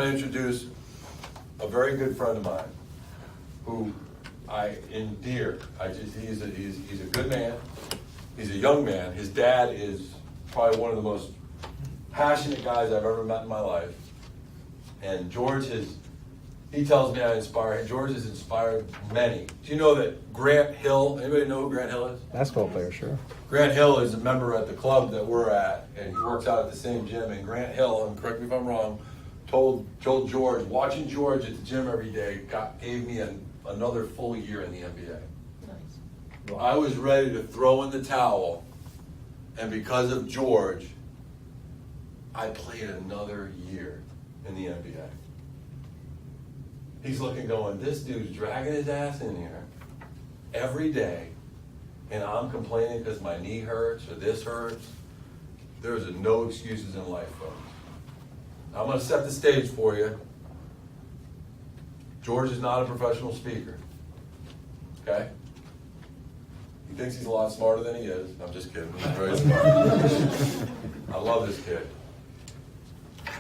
to introduce a very good friend of mine who I endear. He's a good man. He's a young man. His dad is probably one of the most passionate guys I've ever met in my life. And he tells me I inspire him. George has inspired many. Do you know that Grant Hill, anybody know who Grant Hill is? Basketball player, sure. Grant Hill is a member at the club that we're at, and he works out at the same gym. And Grant Hill, and correct me if I'm wrong, told George, watching George at the gym every day gave me another full year in the NBA. Nice. I was ready to throw in the towel, and because of George, I played another year in the NBA. He's looking going, this dude's dragging his ass in here every day, and I'm complaining because my knee hurts or this hurts. There's no excuses in life, folks. I'm going to set the stage for you. George is not a professional speaker. Okay? He thinks he's a lot smarter than he is. I'm just kidding. He's very smart. I love this kid.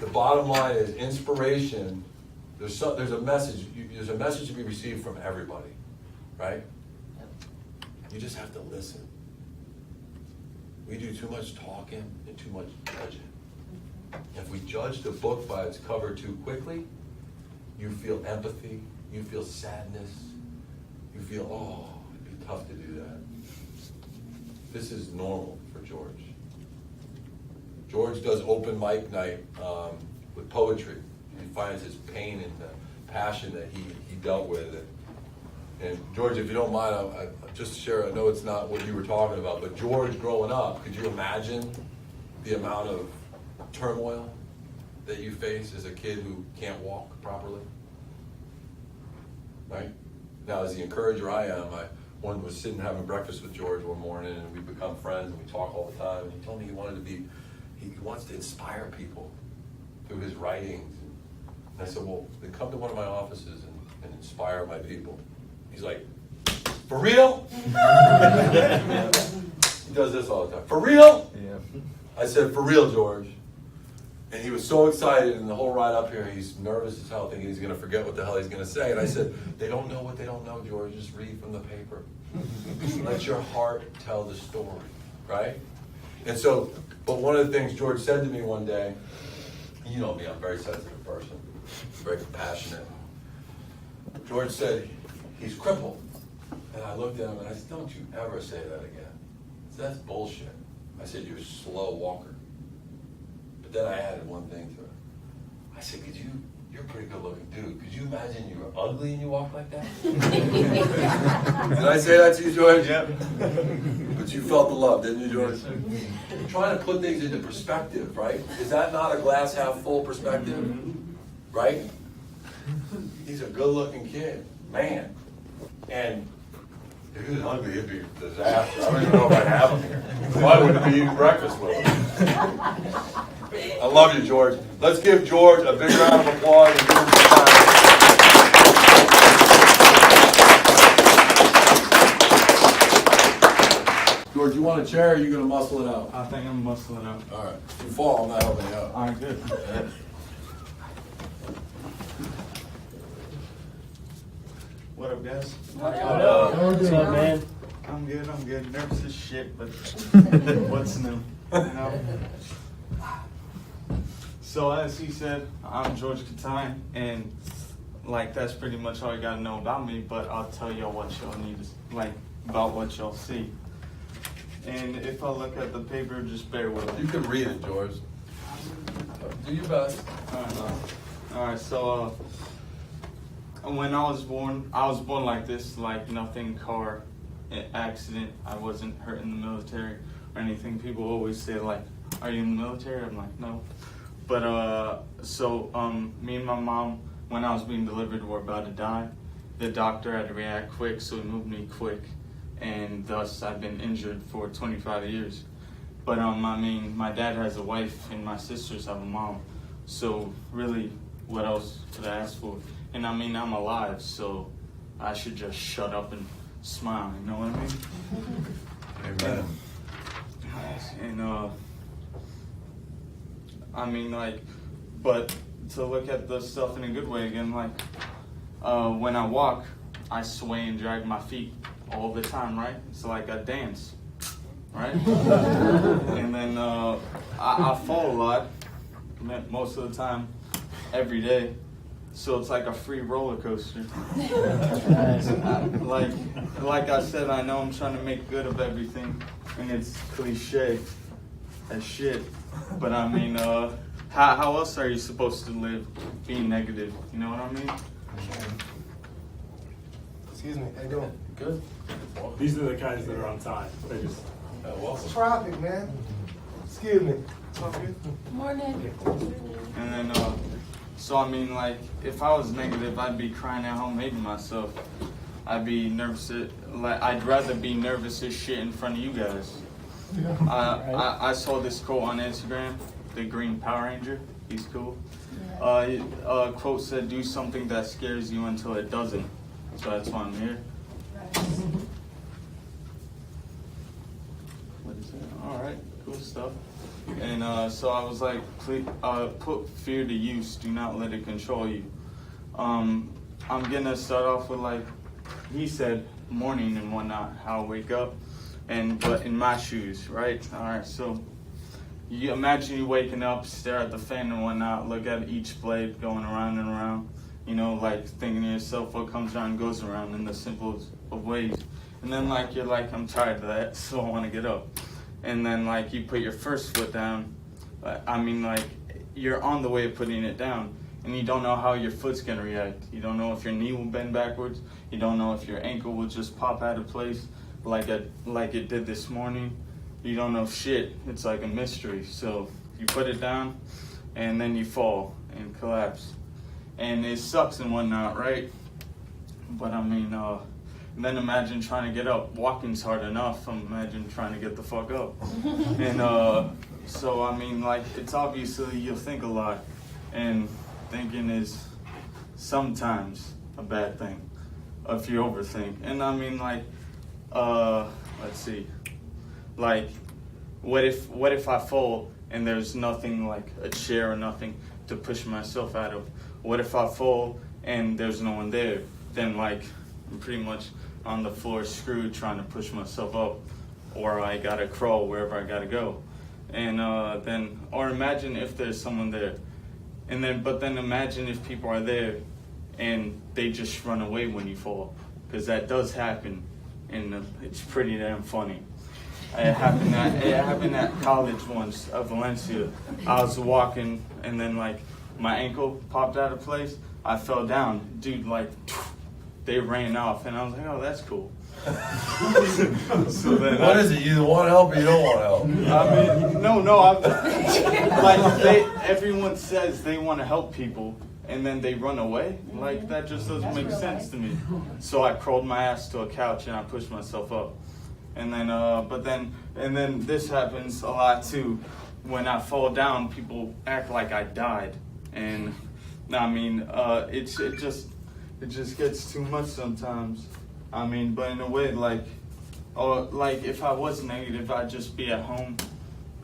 The bottom line is inspiration. There's a message. There's a message to be received from everybody, right? You just have to listen. We do too much talking and too much judging. If we judge the book by its cover too quickly, you feel empathy, you feel sadness, you feel, oh, it'd be tough to do that. This is normal for George. George does open mic night with poetry. He finds his pain and the passion that he dealt with. And George, if you don't mind, I just share, I know it's not what you were talking about, but George growing up, could you imagine the amount of turmoil that you face as a kid who can't walk properly? Right? Now, as the encourager I am, one was sitting having breakfast with George one morning, and we become friends, and we talk all the time, and he told me he wants to inspire people through his writings. And I said, well, then come to one of my offices and inspire my people. He's like, for real? He does this all the time. For real? Yeah. I said, for real, George. And he was so excited, and the whole ride up here, he's nervous as hell, thinking he's going to forget what the hell he's going to say. And I said, they don't know what they don't know, George. Just read from the paper. Let your heart tell the story, right? And so, but one of the things George said to me one day, you know me, I'm a very sensitive person, very compassionate. George said, he's crippled. And I looked at him and I said, don't you ever say that again. I said, that's bullshit. I said, you're a slow walker. But then I added one thing to it. I said, you're a pretty good looking dude. Could you imagine you were ugly and you walk like that? Did I say that to you, George? Yeah. But you felt the love, didn't you, George? You're trying to put things into perspective, right? Is that not a glass half full perspective? Right? He's a good looking kid, man. And if he was ugly, it'd be a disaster. I don't even know if I'd have him here. Why wouldn't be eating breakfast with him? I love you, George. Let's give George a big round of applause. And give him some time. George, you want a chair or are you going to muscle it out? I think I'm muscling out. All right. If you fall, I'm not helping you out. All right, good. What up, guys? What's up, man? I'm good. Nervous as shit, but what's new? You know? So as he said, I'm George Katine, and like that's pretty much all you gotta know about me, but I'll tell y'all what y'all need, about what y'all see. And if I look at the paper, just bear with me. You can read it, George. Do your best. All right, so when I was born like this, like nothing, car accident. I wasn't hurt in the military or anything. People always say like, are you in the military? I'm like, no. But me and my mom, when I was being delivered, were about to die. The doctor had to react quick, so he moved me quick, and thus I've been injured for 25 years. But my dad has a wife, and my sisters have a mom. So really, what else could I ask for? And I'm alive, so I should just shut up and smile. You know what I mean? Amen. And but to look at the stuff in a good way again. Like when I walk, I sway and drag my feet all the time, right? It's like a dance, right? And then I fall a lot, most of the time, every day. So it's like a free roller coaster. Like I said, I know I'm trying to make good of everything, and it's cliche as shit. But I mean, how else are you supposed to live being negative? You know what I mean? Excuse me, how you doing? Good. These are the guys that are on time. They just Welcome. Traffic, man. Excuse me. Morning. And then, so I mean, like, if I was negative, I'd be crying at home, hating myself. I'd be nervous. I'd rather be nervous as shit in front of you guys. I saw this quote on Instagram. The Green Power Ranger. He's cool. A quote said, "Do something that scares you until it doesn't." So that's why I'm here. What is that? All right, cool stuff. And so I was like, please, put fear to use. Do not let it control you. I'm gonna start off with, like he said, morning and whatnot. How I wake up, but in my shoes, right? All right. So you imagine you waking up, stare at the fan and whatnot, look at each blade going around and around. You know, like thinking to yourself, what comes around goes around in the simplest of ways. And then like you're like, I'm tired of that, so I want to get up. And then like you put your first foot down. I mean, like you're on the way of putting it down, and you don't know how your foot's gonna react. You don't know if your knee will bend backwards. You don't know if your ankle will just pop out of place like it did this morning. You don't know shit. It's like a mystery. So you put it down, and then you fall and collapse. And it sucks and whatnot, right? But I mean, then imagine trying to get up. Walking's hard enough. Imagine trying to get the fuck up. And so I mean, like, it's obviously you'll think a lot, and thinking is sometimes a bad thing if you overthink. And I mean, like, let's see, like, what if I fall and there's nothing, like a chair or nothing to push myself out of? What if I fall and there's no one there? Then like I'm pretty much on the floor screwed trying to push myself up, or I gotta crawl wherever I gotta go. And or imagine if there's someone there, but then imagine if people are there and they just run away when you fall, because that does happen, and it's pretty damn funny. It happened at college once, at Valencia. I was walking and then like my ankle popped out of place. I fell down. Dude, like, they ran off, and I was like, oh, that's cool. So then What is it? You want help or you don't want help? I mean, no, everyone says they want to help people, and then they run away. Like, that just doesn't make sense to me. So I crawled my ass to a couch, and I pushed myself up. And then, this happens a lot too. When I fall down, people act like I died. And I mean, it just gets too much sometimes. I mean, but in a way, like if I was negative, I'd just be at home.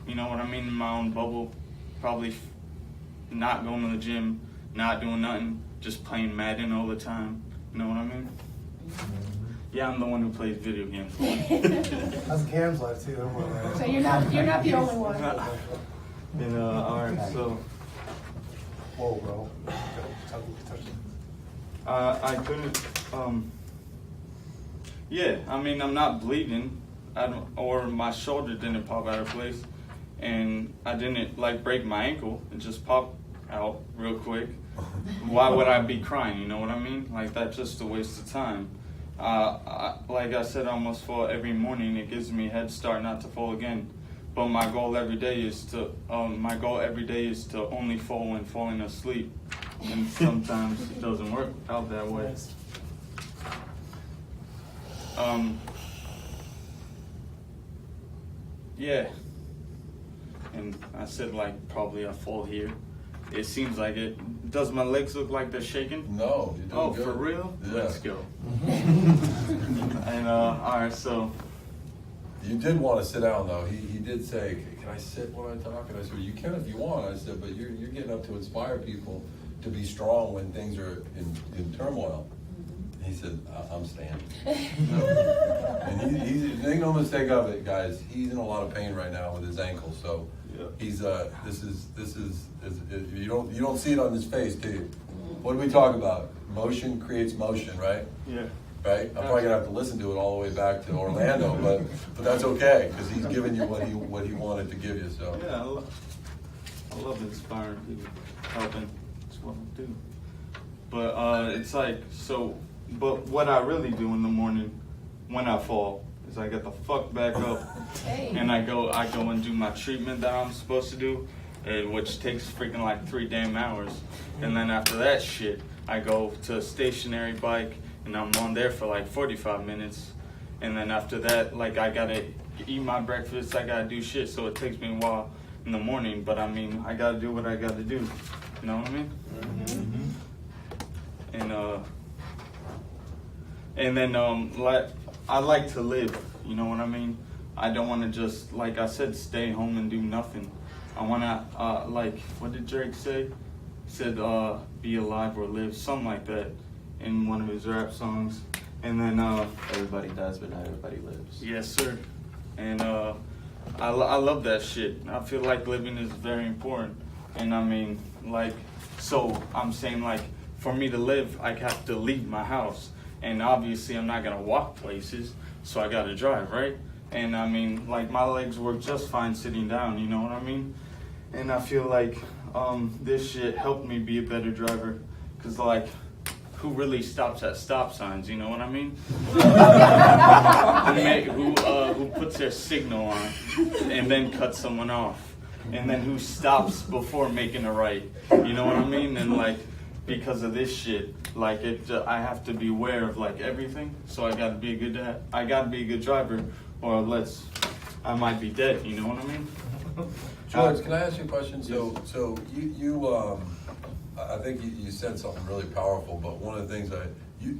You know what I mean? In my own bubble, probably not going to the gym, not doing nothing, just playing Madden all the time. You know what I mean? Yeah, I'm the one who plays video games. That's Cam's life too. Don't worry about it. So you're not the only one. And all right, so. Whoa, bro. Touch it. I couldn't. Yeah, I mean, I'm not bleeding. Or my shoulder didn't pop out of place, and I didn't like break my ankle. It just popped out real quick. Why would I be crying? You know what I mean? Like, that's just a waste of time. Like I said, I almost fall every morning. It gives me a head start not to fall again. But my goal every day is to only fall when falling asleep, and sometimes it doesn't work out that way. Yeah, and I said like probably I fall here. It seems like it. Does my legs look like they're shaking? No, you're doing good. For real? Yeah. Let's go. And all right, so. You did want to sit down though. He did say, can I sit when I talk? And I said, well, you can if you want. I said, but you're getting up to inspire people to be strong when things are in turmoil. And he said, I'm standing. And he's make no mistake of it, guys. He's in a lot of pain right now with his ankle. So he's this is you don't see it on his face, do you? What do we talk about? Motion creates motion, right? Yeah. Right? I'm probably gonna have to listen to it all the way back to Orlando, but that's okay because he's giving you what he wanted to give you. So Yeah, I love inspiring people, helping. That's what I do. But it's like so. But what I really do in the morning when I fall is I get the fuck back up Hey. and I go and do my treatment that I'm supposed to do, which takes freaking like 3 damn hours. And then after that shit, I go to a stationary bike and I'm on there for like 45 minutes. And then after that, like I gotta eat my breakfast, I gotta do shit. So it takes me a while in the morning, but I mean, I gotta do what I gotta do. You know what I mean? And then like I like to live, you know what I mean? I don't want to just, like I said, stay home and do nothing. I want to, like, what did Drake say? He said, be alive or live, something like that in one of his rap songs. And then, Everybody dies, but not everybody lives. yes, sir. And I love that shit. I feel like living is very important. And I mean, like, so I'm saying, like, for me to live, I have to leave my house. And obviously, I'm not going to walk places, so I got to drive, right? And I mean, like, my legs work just fine sitting down, you know what I mean? And I feel like this shit helped me be a better driver. Because, like, who really stops at stop signs, you know what I mean? Who puts their signal on and then cuts someone off? And then who stops before making a right, you know what I mean? And, like, because of this shit, like I have to be aware of like everything. So I gotta be a good driver, or else I might be dead. You know what I mean? George, can I ask you a question? So you I think you said something really powerful, but one of the things you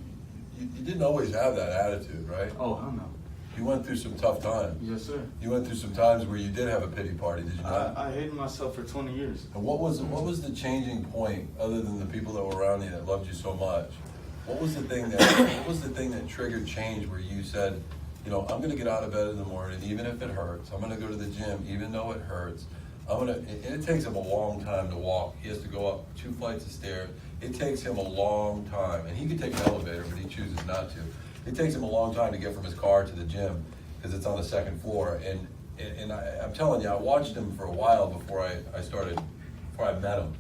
didn't always have that attitude, right? Oh, hell no. You went through some tough times. Yes, sir. You went through some times where you did have a pity party, did you not? I hated myself for 20 years. And what was the changing point, other than the people that were around you that loved you so much? What was the thing that triggered change where you said, you know, I'm gonna get out of bed in the morning, even if it hurts. I'm gonna go to the gym, even though it hurts. It takes him a long time to walk. He has to go up 2 flights of stairs. It takes him a long time, and he could take an elevator, but he chooses not to. It takes him a long time to get from his car to the gym because it's on the 2nd floor. And I'm telling you, I watched him for a while before I met him,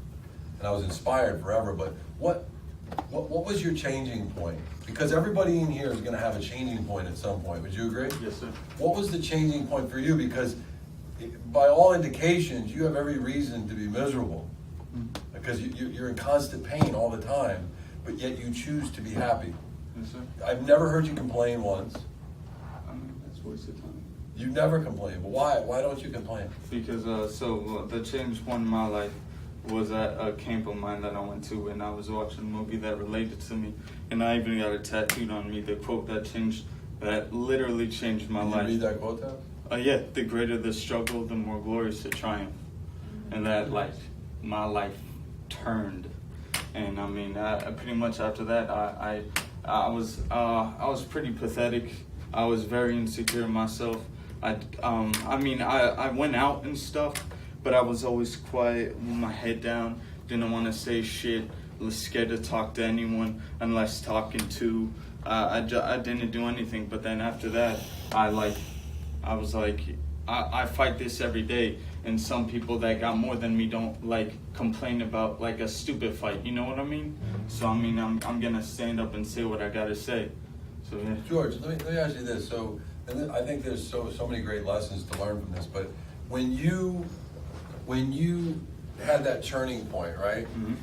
and I was inspired forever. But what was your changing point? Because everybody in here is going to have a changing point at some point. Would you agree? Yes, sir. What was the changing point for you? Because by all indications, you have every reason to be miserable because you're in constant pain all the time, but yet you choose to be happy. Yes, sir. I've never heard you complain once. I mean, that's wasted time. You never complain, but why? Why don't you complain? Because the change point in my life was at a camp of mine that I went to, and I was watching a movie that related to me, and I even got it tattooed on me. The quote that literally changed my Did life. you read that quote out? Yeah, the greater the struggle, the more glorious the triumph, and that like my life turned, and I mean, pretty much after that, I was pretty pathetic. I was very insecure in myself. I went out and stuff, but I was always quiet with my head down. Didn't want to say shit. Was scared to talk to anyone unless talking to. I didn't do anything. But then after that, I fight this every day. And some people that got more than me don't like complain about like a stupid fight. You know what I mean? So I mean, I'm gonna stand up and say what I gotta say. So yeah. George, let me ask you this. So, and I think there's so many great lessons to learn from this. But when you had that turning point, right? Mm-hmm.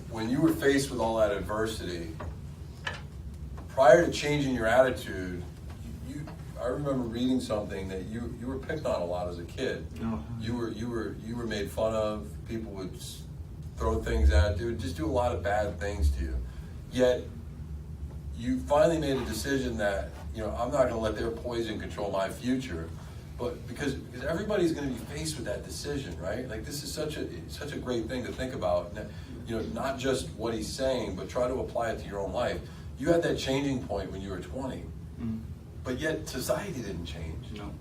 When you were faced with all that adversity, prior to changing your attitude, I remember reading something that you were picked on a lot as a kid. No. You were made fun of. People would throw things at you, just do a lot of bad things to you. Yet you finally made a decision that, you know, I'm not going to let their poison control my future. But because everybody's going to be faced with that decision, right? Like this is such a great thing to think about. You know, not just what he's saying, but try to apply it to your own life. You had that changing point when you were 20, but yet society didn't change. No.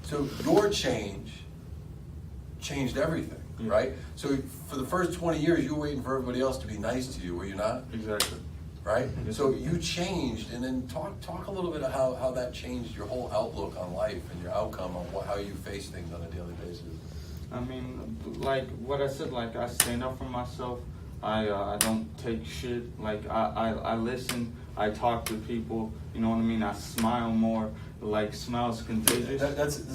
So your change changed everything, right? So for the first 20 years, you were waiting for everybody else to be nice to you, were you not? Exactly. Right? So you changed, and then talk a little bit of how that changed your whole outlook on life and your outcome on how you face things on a daily basis. I mean, like what I said, like I stand up for myself. I don't take shit. Like I listen. I talk to people. You know what I mean? I smile more. Like smile's contagious.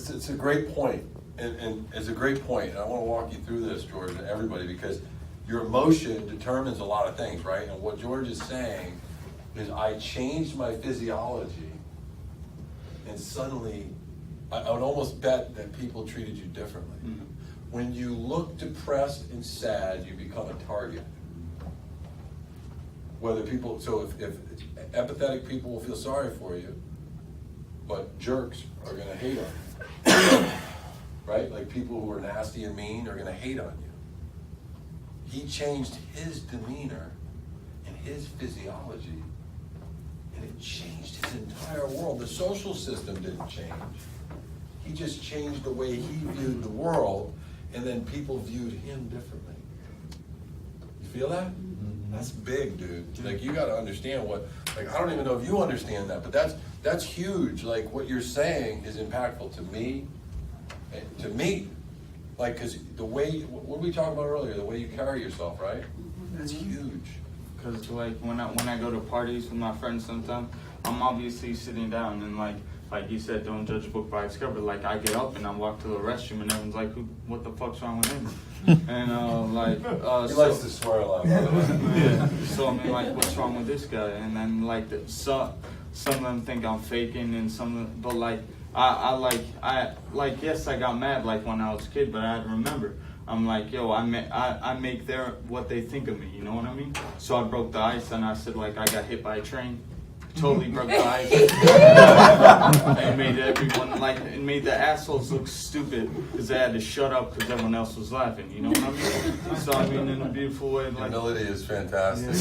It's a great point, and it's a great point. And I want to walk you through this, George, and everybody, because your emotion determines a lot of things, right? And what George is saying is, I changed my physiology, and suddenly, I would almost bet that people treated you differently. Mm-hmm. When you look depressed and sad, you become a target. Whether people, so if empathetic people will feel sorry for you, but jerks are gonna hate on you, right? Like people who are nasty and mean are gonna hate on you. He changed his demeanor and his physiology, and it changed his entire world. The social system didn't change. He just changed the way he viewed the world, and then people viewed him differently. You feel that? That's big, dude. Like, you gotta understand what, like, I don't even know if you understand that, but that's huge. Like, what you're saying is impactful to me, like, because the way, what we talked about earlier, the way you carry yourself, right? That's huge. Because like when I go to parties with my friends sometimes, I'm obviously sitting down and like you said, don't judge a book by its cover. Like I get up and I walk to the restroom and everyone's like, what the fuck's wrong with him? And He likes to swear a lot, by the way. yeah. So I mean, like, what's wrong with this guy? And then like some of them think I'm faking, and but like yes, I got mad like when I was a kid, but I had to remember. I'm like, yo, I make what they think of me, you know what I mean? So I broke the ice, and I said, like, I got hit by a train. Totally broke the ice. It made everyone, like, it made the assholes look stupid because they had to shut up because everyone else was laughing, you know what I mean? So, I mean, in a beautiful way. Like, Humility is fantastic.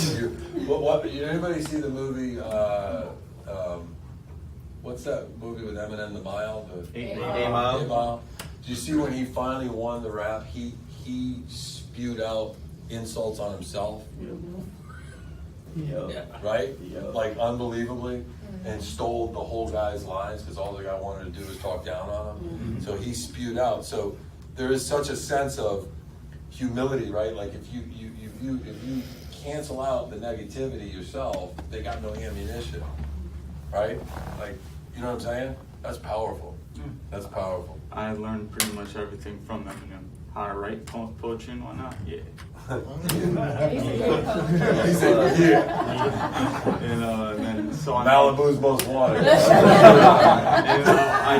Anybody see the movie, what's that movie with Eminem, The Mile? Eight Mile. Mile. Do you see when he finally won the rap, he spewed out insults on himself, right? Yep. Like unbelievably, and stole the whole guy's lines because all the guy wanted to do was talk down on him. So he spewed out. So there is such a sense of humility, right? Like if you cancel out the negativity yourself, they got no ammunition, right? Like, you know what I'm saying? That's powerful. That's powerful. I learned pretty much everything from Eminem. How to write poetry and whatnot. Yeah. He said, yeah. And then so Malibu's most wanted. I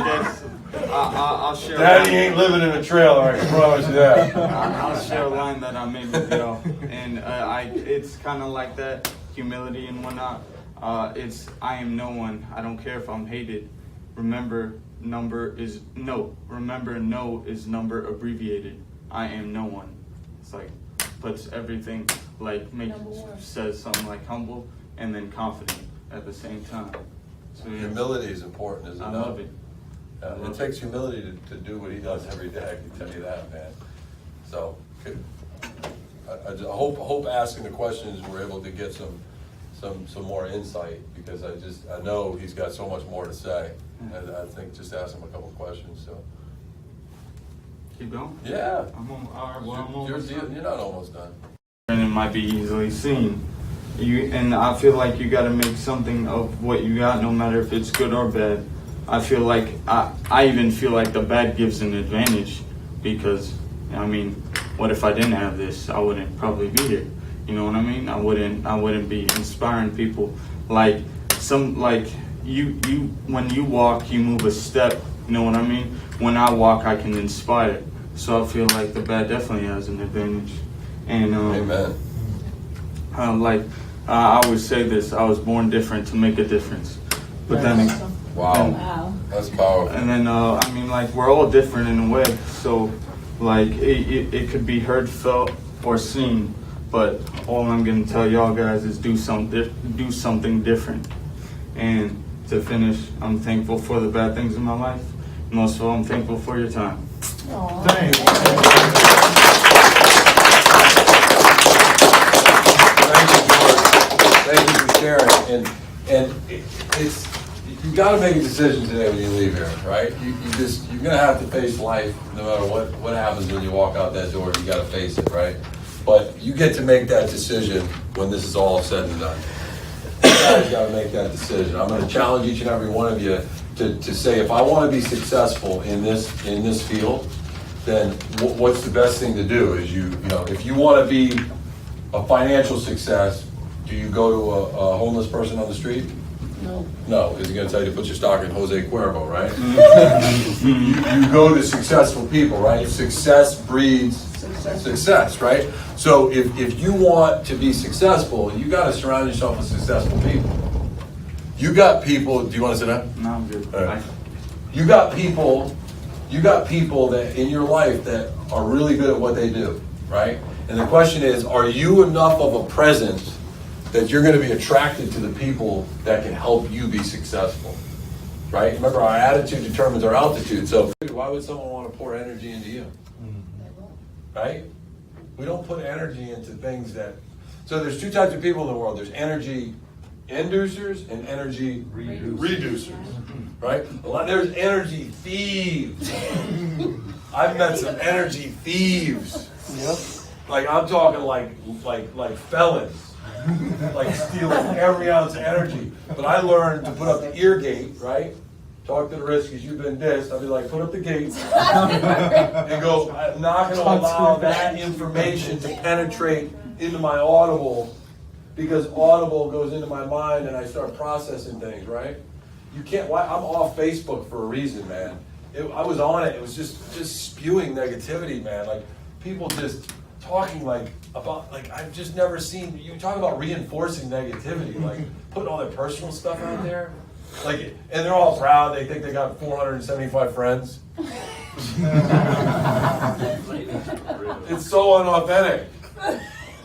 guess I'll share. Daddy ain't living in a trailer, I can promise you that. I'll share a line that I made with Joe, and it's kind of like that humility and whatnot. It's I am no one. I don't care if I'm hated. Remember, no is number abbreviated. I am no one. It's like puts everything like says something like humble and then confident at the same time. So yeah, Humility is important, isn't it? I love it. It takes humility to do what he does every day, I can tell you that, man. So, I hope asking the questions we're able to get some more insight, because I know he's got so much more to say. And I think just ask him a couple questions, so. Keep going. Yeah. I'm almost You're done. not almost done. And it might be easily seen. And I feel like you got to make something of what you got, no matter if it's good or bad. I feel like I even feel like the bad gives an advantage, because I mean, what if I didn't have this? I wouldn't probably be here. You know what I mean? I wouldn't be inspiring people. Like you when you walk, you move a step. You know what I mean? When I walk, I can inspire. So I feel like the bad definitely has an advantage. And Amen. I always say this: I was born different to make a difference. But then Wow, Wow. that's powerful. And then, I mean, like, we're all different in a way. So, like, it could be heard, felt, or seen. But all I'm going to tell y'all guys is do something different. And to finish, I'm thankful for the bad things in my life. Most of all, I'm thankful for your time. Thank you, George. Thank you for sharing. And it's you got to make a decision today when you leave here, right? You're gonna have to face life no matter what happens when you walk out that door. You got to face it, right? But you get to make that decision when this is all said and done. You guys got to make that decision. I'm going to challenge each and every one of you to say, if I want to be successful in this field, then what's the best thing to do? Is you know, if you want to be a financial success, do you go to a homeless person on the street? No. No, is he going to tell you to put your stock in Jose Cuervo, right? you go to successful people, right? Success breeds success, right? So if you want to be successful, you got to surround yourself with successful people. You got people. Do you want to sit down? No, I'm good. All right. You got people that in your life that are really good at what they do, right? And the question is, are you enough of a presence that you're going to be attracted to the people that can help you be successful, right? Remember, our attitude determines our altitude. So why would someone want to pour energy into you? Right? We don't put energy into things that... So there's two types of people in the world. There's energy inducers and energy reducers, right? There's energy thieves. I've met some energy thieves. Yep. Like, I'm talking like felons, like stealing every ounce of energy. But I learned to put up the ear gate, right? Talk to the risk because you've been dissed. I'll be like, put up the gate and go, I'm not going to allow that information to penetrate into my audible, because audible goes into my mind and I start processing things, right? You can't, why? I'm off Facebook for a reason, man. I was on it. It was just spewing negativity, man. Like, people just talking about I've just never seen, you talk about reinforcing negativity, like putting all their personal stuff out there. Like, and they're all proud. They think they got 475 friends. It's so unauthentic.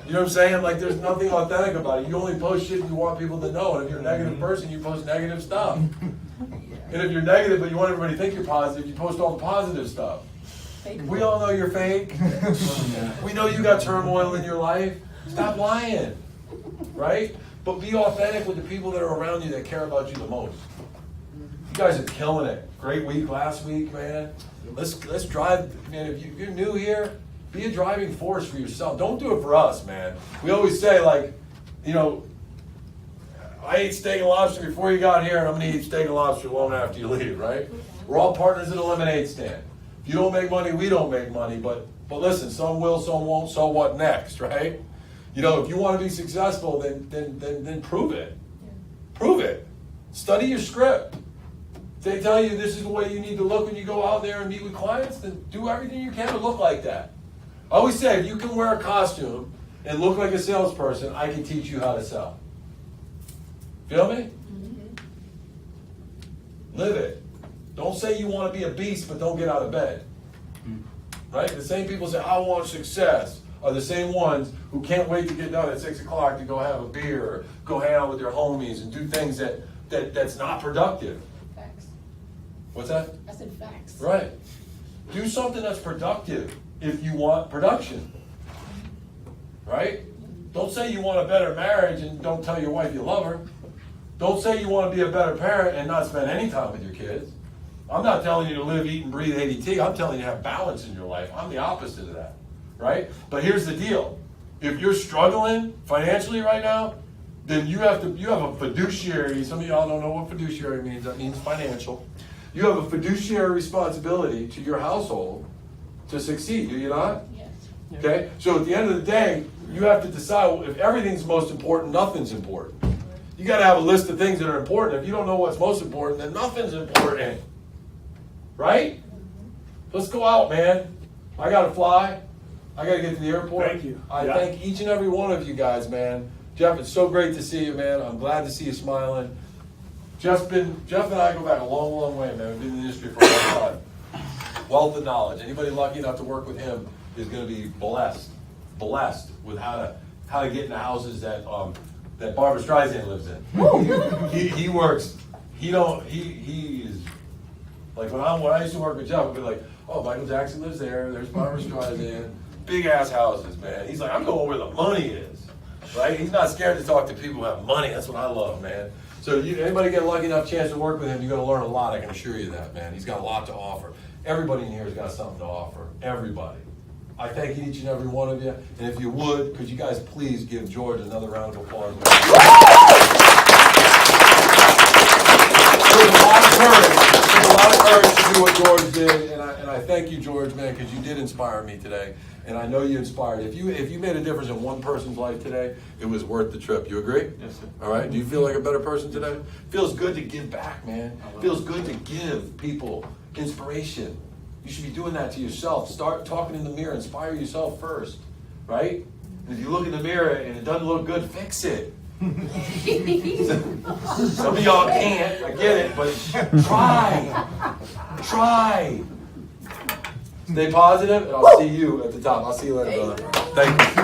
You know what I'm saying? Like, there's nothing authentic about it. You only post shit you want people to know. And if you're a negative person, you post negative stuff. And if you're negative but you want everybody to think you're positive, you post all the positive stuff. We all know you're fake. We know you got turmoil in your life. Stop lying. Right? But be authentic with the people that are around you that care about you the most. You guys are killing it. Great week last week, man. Let's drive, man. If you're new here, be a driving force for yourself. Don't do it for us, man. We always say, like, you know, I ate steak and lobster before you got here, and I'm going to eat steak and lobster long after you leave, right? We're all partners at a lemonade stand. If you don't make money, we don't make money. But listen, some will, some won't. So what next, right? You know, if you want to be successful, then prove it. Prove it. Study your script. If they tell you this is the way you need to look when you go out there and meet with clients, then do everything you can to look like that. I always say, if you can wear a costume and look like a salesperson, I can teach you how to sell. Feel me? Mm-hmm. Live it. Don't say you want to be a beast, but don't get out of bed. Right? The same people say, I want success, are the same ones who can't wait to get done at 6 o'clock to go have a beer or go hang out with their homies and do things that's not productive. Facts. What's that? I said facts. Right. Do something that's productive if you want production. Right? Don't say you want a better marriage and don't tell your wife you love her. Don't say you want to be a better parent and not spend any time with your kids. I'm not telling you to live, eat, and breathe ADT. I'm telling you to have balance in your life. I'm the opposite of that. Right? But here's the deal. If you're struggling financially right now, then you have a fiduciary. Some of y'all don't know what fiduciary means. That means financial. You have a fiduciary responsibility to your household to succeed, do you not? Yes. Okay? So at the end of the day, you have to decide, if everything's most important, nothing's important. You got to have a list of things that are important. If you don't know what's most important, then nothing's important. Right? Let's go out, man. I got to fly. I got to get to the airport. Thank you. I Yeah. thank each and every one of you guys, man. Jeff, it's so great to see you, man. I'm glad to see you smiling. Jeff and I go back a long, long way, man. We've been in the industry for a long time. Wealth of knowledge. Anybody lucky enough to work with him is going to be blessed with how to get in the houses that Barbra Streisand lives in. He works. He is like when I used to work with Jeff, I'd be like, oh, Michael Jackson lives there. There's Barbra Streisand. Big ass houses, man. He's like, I'm going where the money is, right? He's not scared to talk to people who have money. That's what I love, man. So anybody get a lucky enough chance to work with him, you're going to learn a lot. I can assure you that, man. He's got a lot to offer. Everybody in here has got something to offer. Everybody. I thank each and every one of you. And if you would, could you guys please give George another round of applause? There's a lot of courage. There's a lot of courage to do what George did, and I thank you, George, man, because you did inspire me today, and I know you inspired. If you made a difference in one person's life today, it was worth the trip. You agree? Yes, sir. All right. Do you feel like a better person today? Feels good to give back, man. Feels good to give people inspiration. You should be doing that to yourself. Start talking in the mirror. Inspire yourself first, right? And if you look in the mirror and it doesn't look good, fix it. Some of y'all can't, I get it, but try. Stay positive, and I'll see you at the top. I'll see you later, brother. Thank you.